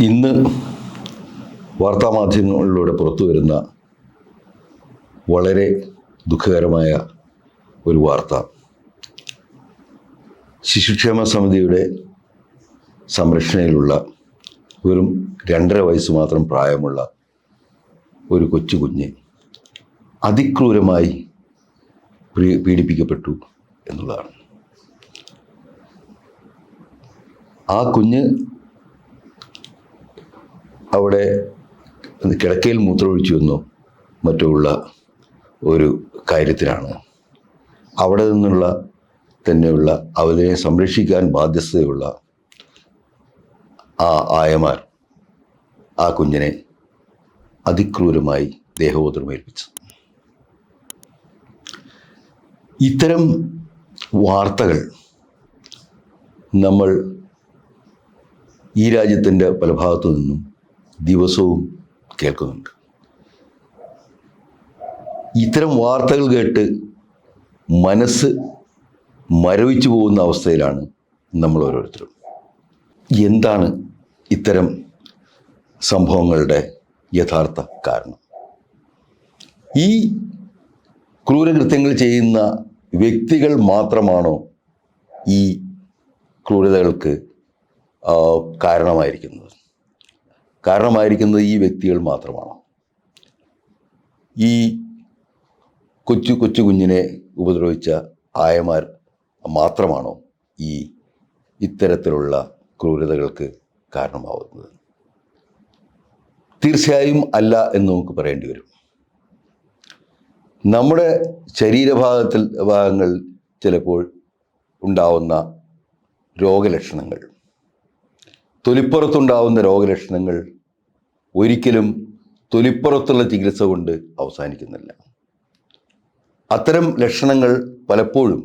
ഇന്ന് വാർത്താമാധ്യമങ്ങളിലൂടെ പുറത്തു വരുന്ന വളരെ ദുഃഖകരമായ ഒരു വാർത്ത, ശിശുക്ഷേമ സമിതിയുടെ സംരക്ഷണയിലുള്ള വെറും 2.5 വയസ്സ് മാത്രം പ്രായമുള്ള ഒരു കൊച്ചുകുഞ്ഞ് അതിക്രൂരമായി പീഡിപ്പിക്കപ്പെട്ടു എന്നുള്ളതാണ്. ആ കുഞ്ഞ് അവിടെ കിടക്കയിൽ മൂത്രമൊഴിച്ചു എന്നോ മറ്റോ ഉള്ള ഒരു കാര്യത്തിലാണ് അവിടെ നിന്നുള്ള തന്നെയുള്ള അവരെ സംരക്ഷിക്കാൻ ബാധ്യതയുള്ള ആ ആയമാർ ആ കുഞ്ഞിനെ അതിക്രൂരമായി ദേഹോപദ്രവമേൽപ്പിച്ചത്. ഇത്തരം വാർത്തകൾ നമ്മൾ ഈ രാജ്യത്തിൻ്റെ പല ഭാഗത്തു നിന്നും ദിവസവും കേൾക്കുന്നുണ്ട്. ഇത്തരം വാർത്തകൾ കേട്ട് മനസ്സ് മരവിച്ചു പോകുന്ന അവസ്ഥയിലാണ് നമ്മൾ ഓരോരുത്തരും. എന്താണ് ഇത്തരം സംഭവങ്ങളുടെ യഥാർത്ഥ കാരണം? ഈ ക്രൂരകൃത്യങ്ങൾ ചെയ്യുന്ന വ്യക്തികൾ മാത്രമാണോ ഈ ക്രൂരതകൾക്ക് കാരണമായിരിക്കുന്നത് ഈ വ്യക്തികൾ മാത്രമാണോ? ഈ കൊച്ചു കുഞ്ഞിനെ ഉപദ്രവിച്ച ആയമാർ മാത്രമാണോ ഈ ഇത്തരത്തിലുള്ള ക്രൂരതകൾക്ക് കാരണമാവുന്നത്? തീർച്ചയായും അല്ല എന്ന് നമുക്ക് പറയേണ്ടി വരും. നമ്മുടെ ഭാഗങ്ങൾ ചിലപ്പോൾ ഉണ്ടാവുന്ന രോഗലക്ഷണങ്ങൾ, തൊലിപ്പുറത്തുണ്ടാവുന്ന രോഗലക്ഷണങ്ങൾ ഒരിക്കലും തൊലിപ്പുറത്തുള്ള ചികിത്സ കൊണ്ട് അവസാനിക്കുന്നില്ല. അത്തരം ലക്ഷണങ്ങൾ പലപ്പോഴും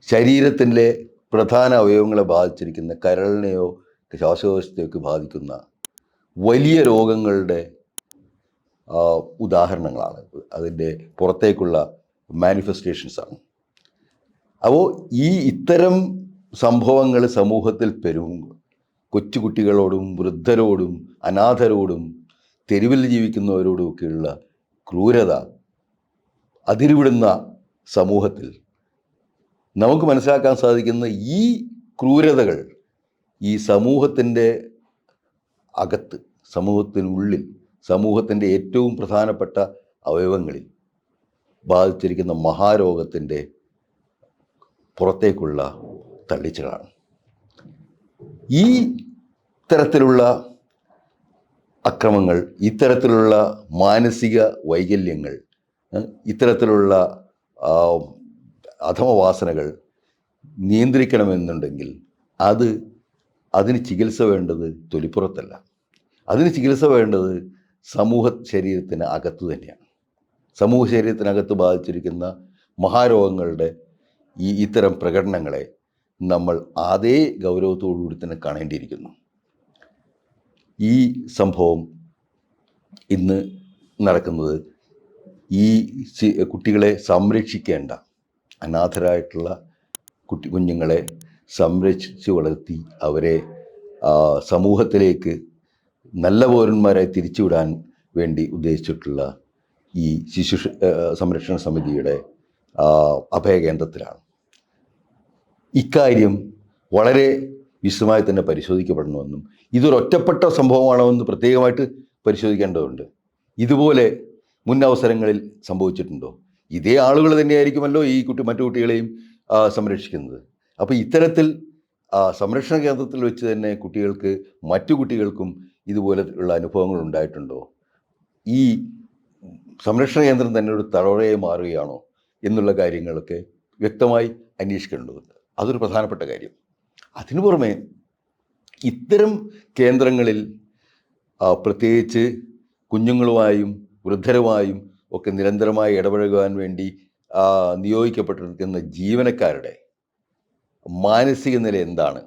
ശരീരത്തിൻ്റെ പ്രധാന അവയവങ്ങളെ ബാധിച്ചിരിക്കുന്ന കരളിനെയോ ശ്വാസകോശത്തെയൊക്കെ ബാധിക്കുന്ന വലിയ രോഗങ്ങളുടെ ഉദാഹരണങ്ങളാണ്, അതിൻ്റെ പുറത്തേക്കുള്ള മാനിഫെസ്റ്റേഷൻസാണ്. അപ്പോൾ ഇത്തരം സംഭവങ്ങൾ സമൂഹത്തിൽ പെരുകുമ്പോൾ കൊച്ചുകുട്ടികളോടും വൃദ്ധരോടും അനാഥരോടും തെരുവിൽ ജീവിക്കുന്നവരോടുമൊക്കെയുള്ള ക്രൂരത അതിരുവിടുന്ന സമൂഹത്തിൽ നമുക്ക് മനസ്സിലാക്കാൻ സാധിക്കുന്ന ഈ ക്രൂരതകൾ ഈ സമൂഹത്തിൻ്റെ അകത്ത്, സമൂഹത്തിനുള്ളിൽ, സമൂഹത്തിൻ്റെ ഏറ്റവും പ്രധാനപ്പെട്ട അവയവങ്ങളിൽ ബാധിച്ചിരിക്കുന്ന മഹാരോഗത്തിൻ്റെ പുറത്തേക്കുള്ള തള്ളിച്ചകളാണ്. ഈ തരത്തിലുള്ള അക്രമങ്ങൾ, ഇത്തരത്തിലുള്ള മാനസിക വൈകല്യങ്ങൾ, ഇത്തരത്തിലുള്ള അധമവാസനകൾ നിയന്ത്രിക്കണമെന്നുണ്ടെങ്കിൽ അതിന് ചികിത്സ വേണ്ടത് തൊലിപ്പുറത്തല്ല. അതിന് ചികിത്സ വേണ്ടത് ശരീരത്തിന് അകത്ത് തന്നെയാണ്. സമൂഹ ശരീരത്തിനകത്ത് ബാധിച്ചിരിക്കുന്ന മഹാരോഗങ്ങളുടെ ഇത്തരം പ്രകടനങ്ങളെ നമ്മൾ അതേ ഗൗരവത്തോടുകൂടി തന്നെ കാണേണ്ടിയിരിക്കുന്നു. ഈ സംഭവം ഇന്ന് നടക്കുന്നത് ഈ കുട്ടികളെ സംരക്ഷിക്കേണ്ട അനാഥരായിട്ടുള്ള കുഞ്ഞുങ്ങളെ സംരക്ഷിച്ച് വളർത്തി അവരെ സമൂഹത്തിലേക്ക് നല്ല പൗരന്മാരായി തിരിച്ചുവിടാൻ വേണ്ടി ഉദ്ദേശിച്ചിട്ടുള്ള ഈ ശിശു സംരക്ഷണ സമിതിയുടെ അഭയകേന്ദ്രത്തിലാണ്. ഇക്കാര്യം വളരെ വിശദമായി തന്നെ പരിശോധിക്കപ്പെടണമെന്നും ഇതൊരൊറ്റപ്പെട്ട സംഭവമാണോ എന്ന് പ്രത്യേകമായിട്ട് പരിശോധിക്കേണ്ടതുണ്ട്. ഇതുപോലെ മുൻ അവസരങ്ങളിൽ സംഭവിച്ചിട്ടുണ്ടോ? ഇതേ ആളുകൾ തന്നെയായിരിക്കുമല്ലോ ഈ മറ്റു കുട്ടികളെയും സംരക്ഷിക്കുന്നത്. അപ്പോൾ ഇത്തരത്തിൽ സംരക്ഷണ കേന്ദ്രത്തിൽ വെച്ച് തന്നെ മറ്റു കുട്ടികൾക്കും ഇതുപോലെയുള്ള അനുഭവങ്ങൾ ഉണ്ടായിട്ടുണ്ടോ? ഈ സംരക്ഷണ കേന്ദ്രം തന്നെ ഒരു തടവറയായി മാറുകയാണോ എന്നുള്ള കാര്യങ്ങളൊക്കെ വ്യക്തമായി അന്വേഷിക്കേണ്ടതുണ്ട്. അതൊരു പ്രധാനപ്പെട്ട കാര്യം. അതിനു പുറമെ ഇത്തരം കേന്ദ്രങ്ങളിൽ പ്രത്യേകിച്ച് കുഞ്ഞുങ്ങളുമായും വൃദ്ധരുമായും ഒക്കെ നിരന്തരമായി ഇടപഴകുവാൻ വേണ്ടി നിയോഗിക്കപ്പെട്ടിരിക്കുന്ന ജീവനക്കാരുടെ മാനസിക നില എന്താണ്?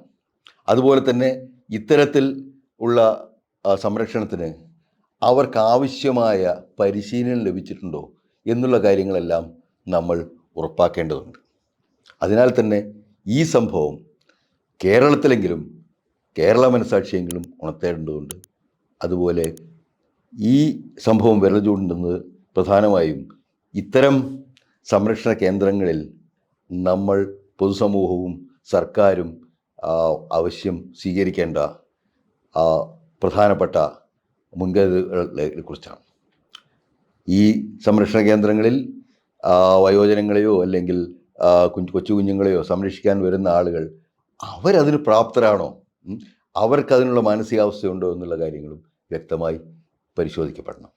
അതുപോലെ തന്നെ ഇത്തരത്തിൽ ഉള്ള സംരക്ഷണത്തിന് അവർക്കാവശ്യമായ പരിശീലനം ലഭിച്ചിട്ടുണ്ടോ എന്നുള്ള കാര്യങ്ങളെല്ലാം നമ്മൾ ഉറപ്പാക്കേണ്ടതുണ്ട്. അതിനാൽ തന്നെ ഈ സംഭവം കേരളത്തിലെങ്കിലും കേരള മനസാക്ഷിയെങ്കിലും ഉണർത്തേണ്ടതുണ്ട്. അതുപോലെ ഈ സംഭവം വിരൽ ചൂണ്ടുന്നത് പ്രധാനമായും ഇത്തരം സംരക്ഷണ കേന്ദ്രങ്ങളിൽ നമ്മൾ പൊതുസമൂഹവും സർക്കാരും ആവശ്യം സ്വീകരിക്കേണ്ട പ്രധാനപ്പെട്ട മുൻകരുതലുകളെ കുറിച്ചാണ്. ഈ സംരക്ഷണ കേന്ദ്രങ്ങളിൽ വയോജനങ്ങളെയോ അല്ലെങ്കിൽ കൊച്ചു കുഞ്ഞുങ്ങളെയോ സംരക്ഷിക്കാൻ വരുന്ന ആളുകൾ അവരതിന് പ്രാപ്തരാണോ, അവർക്കതിനുള്ള മാനസികാവസ്ഥയുണ്ടോ എന്നുള്ള കാര്യങ്ങളും വ്യക്തമായി പരിശോധിക്കപ്പെടണം.